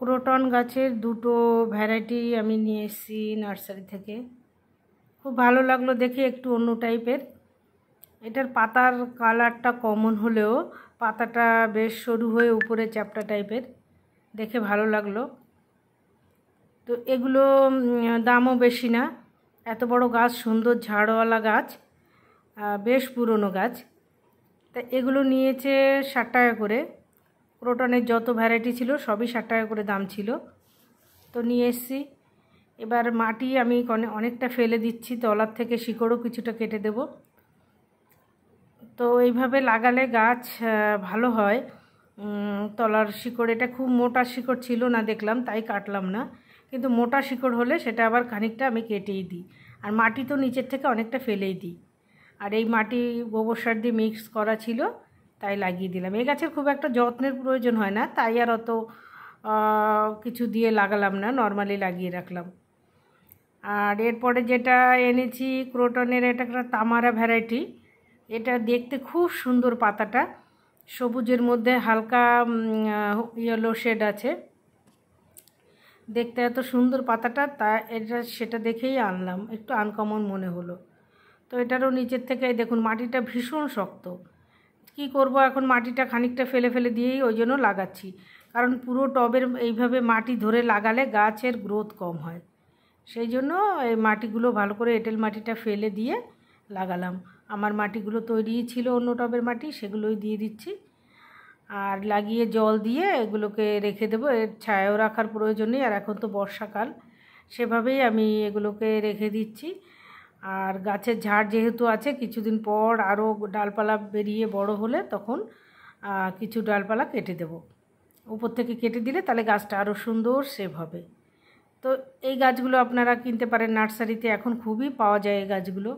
Croton গাছের দুটো variety আমি নিয়ে এসেছি নার্সারি থেকে। খুব ভালো লাগলো দেখে, একটু অন্য টাইপের। এটার পাতার কালারটা কমন হলেও পাতাটা বেশ সরু হয়ে উপরে চ্যাপ্টা টাইপের, দেখে ভালো লাগলো। তো এগুলো দামও বেশি না, এত বড় গাছ, সুন্দর ঝাড়ওয়ালা গাছ, বেশ পুরনো গাছ। তা এগুলো নিয়েছে 60 টাকা করে। ক্রোটনের যত ভ্যারাইটি ছিল সবই 60 টাকা করে দাম ছিল। তো নিয়ে এসেছি। এবার মাটি আমি অনেকটা ফেলে দিচ্ছি, তলার থেকে শিকড়ও কিছুটা কেটে দেব। তো এইভাবে লাগালে গাছ ভালো হয়। তলার শিকড়, এটা খুব মোটা শিকড় ছিল না দেখলাম, তাই কাটলাম না। কিন্তু মোটা শিকড় হলে সেটা আবার খানিকটা আমি কেটেই দিই। আর মাটি তো নিচের থেকে অনেকটা ফেলেই দিই। আর এই মাটি গোবর সার দিয়ে মিক্স করা ছিল, তাই লাগিয়ে দিলাম। এই গাছের খুব একটা যত্নের প্রয়োজন হয় না, তাই আর অত কিছু দিয়ে লাগালাম না, নর্মালি লাগিয়ে রাখলাম। আর এরপরে যেটা এনেছি ক্রোটনের, এটা একটা তামারা ভ্যারাইটি। এটা দেখতে খুব সুন্দর, পাতাটা সবুজের মধ্যে হালকা ইয়েলো শেড আছে, দেখতে এত সুন্দর পাতাটা, তা এটা সেটা দেখেই আনলাম, একটু আনকমন মনে হলো। তো এটারও নিচের থেকে দেখুন মাটিটা ভীষণ শক্ত। কি করব এখন, মাটিটা খানিকটা ফেলে ফেলে দিয়েই ওই জন্য লাগাচ্ছি, কারণ পুরো টবের এইভাবে মাটি ধরে লাগালে গাছের গ্রোথ কম হয়। সেই জন্য এই মাটিগুলো ভালো করে এঁটেল মাটিটা ফেলে দিয়ে লাগালাম। আমার মাটিগুলো তৈরিই ছিল অন্য টবের মাটি, সেগুলোই দিয়ে দিচ্ছি। আর লাগিয়ে জল দিয়ে এগুলোকে রেখে দেবো, এর ছায়াও রাখার প্রয়োজন নেই। আর এখন তো বর্ষাকাল, সেভাবেই আমি এগুলোকে রেখে দিচ্ছি। আর গাছের ঝাড় যেহেতু আছে, কিছুদিন পর আরও ডালপালা বেরিয়ে বড় হলে তখন কিছু ডালপালা কেটে দেব। উপর থেকে কেটে দিলে তাহলে গাছটা আরও সুন্দর সেভ হবে। তো এই গাছগুলো আপনারা কিনতে পারেন নার্সারিতে, এখন খুবই পাওয়া যায় এই গাছগুলো।